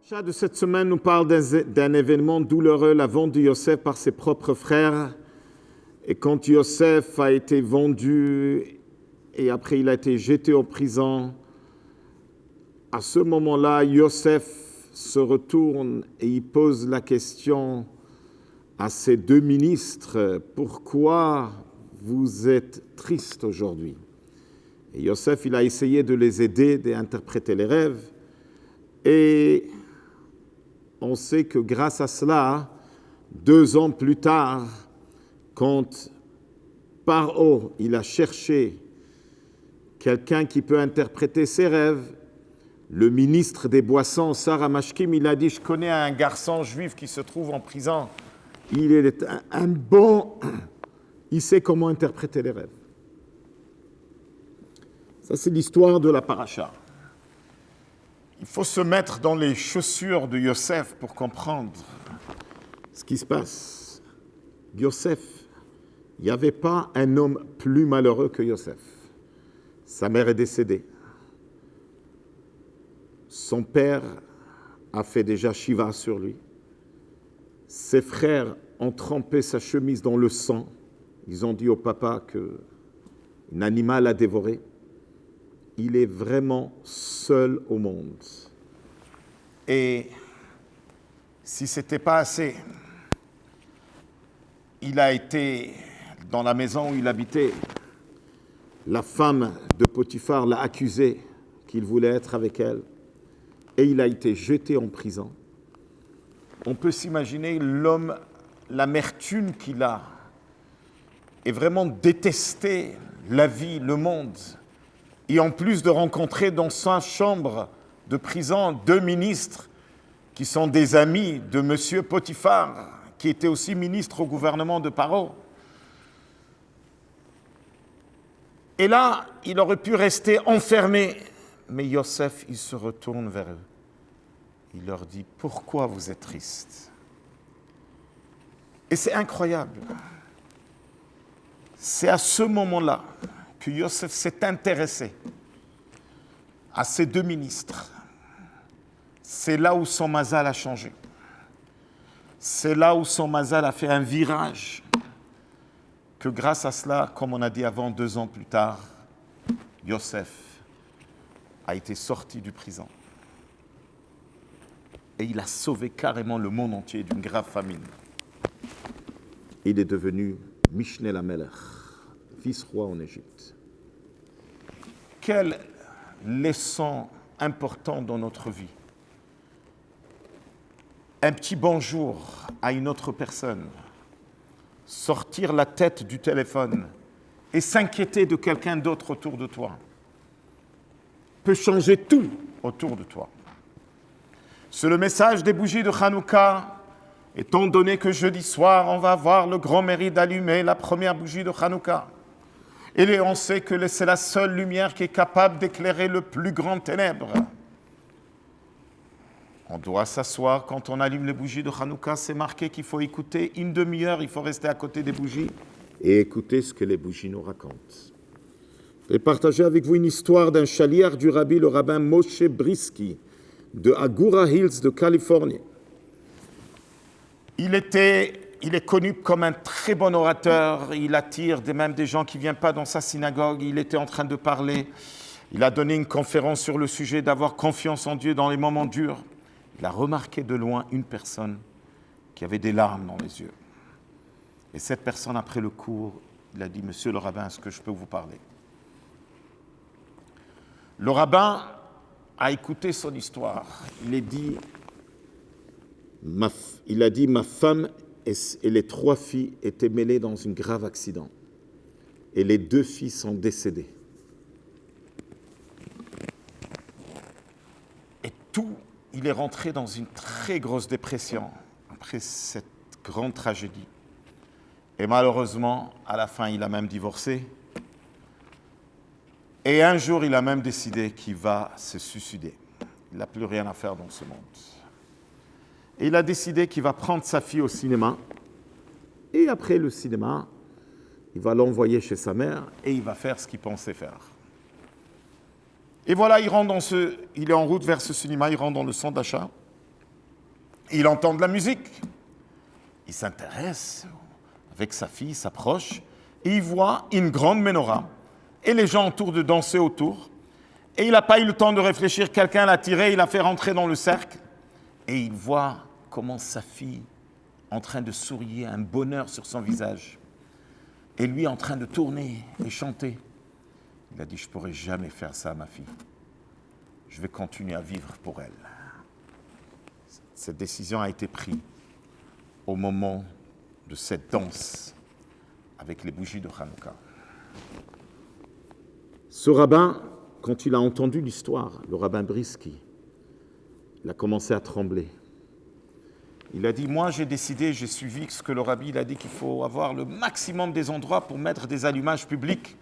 paracha de cette semaine nous parle d'un événement douloureux, la vente de Yosef par ses propres frères. Et quand Yosef a été vendu et après il a été jeté en prison, à ce moment-là, Yosef se retourne et il pose la question à ses deux ministres, « Pourquoi vous êtes tristes aujourd'hui ?» Et Yosef, il a essayé de les aider, d'interpréter les rêves. Et on sait que grâce à cela, 2 ans plus tard, quand Paro, il a cherché quelqu'un qui peut interpréter ses rêves, le ministre des boissons, Sarah Mashkim, il a dit « Je connais un garçon juif qui se trouve en prison. Il est un bon... Il sait comment interpréter les rêves. » Ça, c'est l'histoire de la paracha. Il faut se mettre dans les chaussures de Yosef pour comprendre ce qui se passe. Yosef, il n'y avait pas un homme plus malheureux que Yosef. Sa mère est décédée. Son père a fait déjà Shiva sur lui. Ses frères ont trempé sa chemise dans le sang. Ils ont dit au papa qu'un animal a dévoré. Il est vraiment seul au monde. Et si ce n'était pas assez, il a été dans la maison où il habitait. La femme de Potiphar l'a accusé qu'il voulait être avec elle. Et il a été jeté en prison. On peut s'imaginer l'homme, l'amertume qu'il a, et vraiment détester la vie, le monde. Et en plus de rencontrer dans sa chambre de prison 2 ministres qui sont des amis de M. Potiphar, qui était aussi ministre au gouvernement de Paro. Et là, il aurait pu rester enfermé. Mais Yosef, il se retourne vers eux. Il leur dit, « Pourquoi vous êtes tristes ?» Et c'est incroyable. C'est à ce moment-là que Yosef s'est intéressé à ces 2 ministres. C'est là où son mazal a changé. C'est là où son mazal a fait un virage. Que grâce à cela, comme on a dit avant, 2 ans plus tard, Yosef a été sorti du prison. Et il a sauvé carrément le monde entier d'une grave famine. Il est devenu Mishneh Lamelech, vice-roi en Égypte. Quelle leçon importante dans notre vie. Un petit bonjour à une autre personne, sortir la tête du téléphone et s'inquiéter de quelqu'un d'autre autour de toi peut changer tout autour de toi. C'est le message des bougies de Hanouka. Étant donné que jeudi soir, on va avoir le grand mérite d'allumer la première bougie de Hanouka. Et on sait que c'est la seule lumière qui est capable d'éclairer le plus grand ténèbre. On doit s'asseoir quand on allume les bougies de Hanouka. C'est marqué qu'il faut écouter 1 demi-heure. Il faut rester à côté des bougies et écouter ce que les bougies nous racontent. Je vais partager avec vous une histoire d'un chaliard du rabbi, le rabbin Moshe Brisky, de Agoura Hills de Californie. Il est connu comme un très bon orateur. Il attire même des gens qui ne viennent pas dans sa synagogue. Il était en train de parler. Il a donné une conférence sur le sujet d'avoir confiance en Dieu dans les moments durs. Il a remarqué de loin une personne qui avait des larmes dans les yeux. Et cette personne, après le cours, il a dit « Monsieur le rabbin, est-ce que je peux vous parler ?» Le rabbin a écouté son histoire. Il a dit « Ma femme et les 3 filles étaient mêlées dans un grave accident. Et les 2 filles sont décédées. Et il est rentré dans une très grosse dépression après cette grande tragédie. Et malheureusement, à la fin, il a même divorcé. Et un jour, il a même décidé qu'il va se suicider. Il n'a plus rien à faire dans ce monde. Et il a décidé qu'il va prendre sa fille au cinéma. Et après le cinéma, il va l'envoyer chez sa mère et il va faire ce qu'il pensait faire. Et voilà, il est en route vers ce cinéma, il rentre dans le centre d'achat. Il entend de la musique. Il s'intéresse avec sa fille, il s'approche, et il voit une grande menorah, et les gens autour de danser autour. Et il n'a pas eu le temps de réfléchir, quelqu'un l'a tiré, il l'a fait rentrer dans le cercle, et il voit comment sa fille en train de sourire, un bonheur sur son visage, et lui en train de tourner et chanter. Il a dit, je ne pourrai jamais faire ça à ma fille. Je vais continuer à vivre pour elle. Cette décision a été prise au moment de cette danse avec les bougies de Hanouka. Ce rabbin, quand il a entendu l'histoire, le rabbin Briski, il a commencé à trembler. Il a dit, moi j'ai décidé, j'ai suivi ce que le rabbi il a dit qu'il faut avoir le maximum des endroits pour mettre des allumages publics.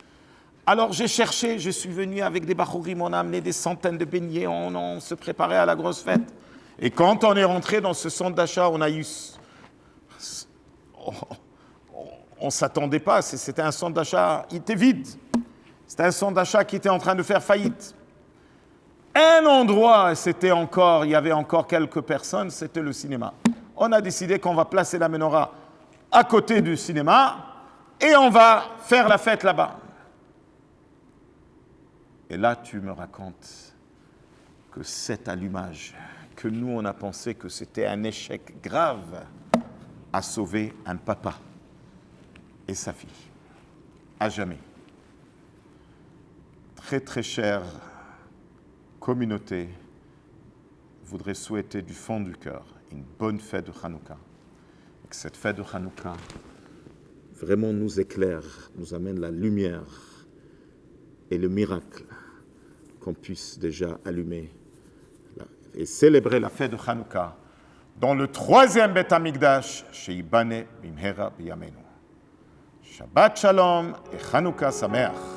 Alors j'ai cherché, je suis venu avec des bachorim, on a amené des centaines de beignets, on se préparait à la grosse fête. Et quand on est rentré dans ce centre d'achat, on a eu... On ne s'attendait pas, c'était un centre d'achat, il était vide. C'était un centre d'achat qui était en train de faire faillite. Un endroit, il y avait encore quelques personnes, c'était le cinéma. On a décidé qu'on va placer la menorah à côté du cinéma et on va faire la fête là-bas. Et là, tu me racontes que cet allumage, que nous, on a pensé que c'était un échec grave, a sauvé un papa et sa fille, à jamais. Très, très chère communauté, voudrais souhaiter du fond du cœur une bonne fête de Hanouka. Et que cette fête de Hanouka vraiment nous éclaire, nous amène la lumière et le miracle qu'on puisse déjà allumer et célébrer la fête de Hanouka dans le 3e Beth Amikdash chez Ibane Bimhera Biyamenu. Shabbat Shalom et Hanouka Sameach.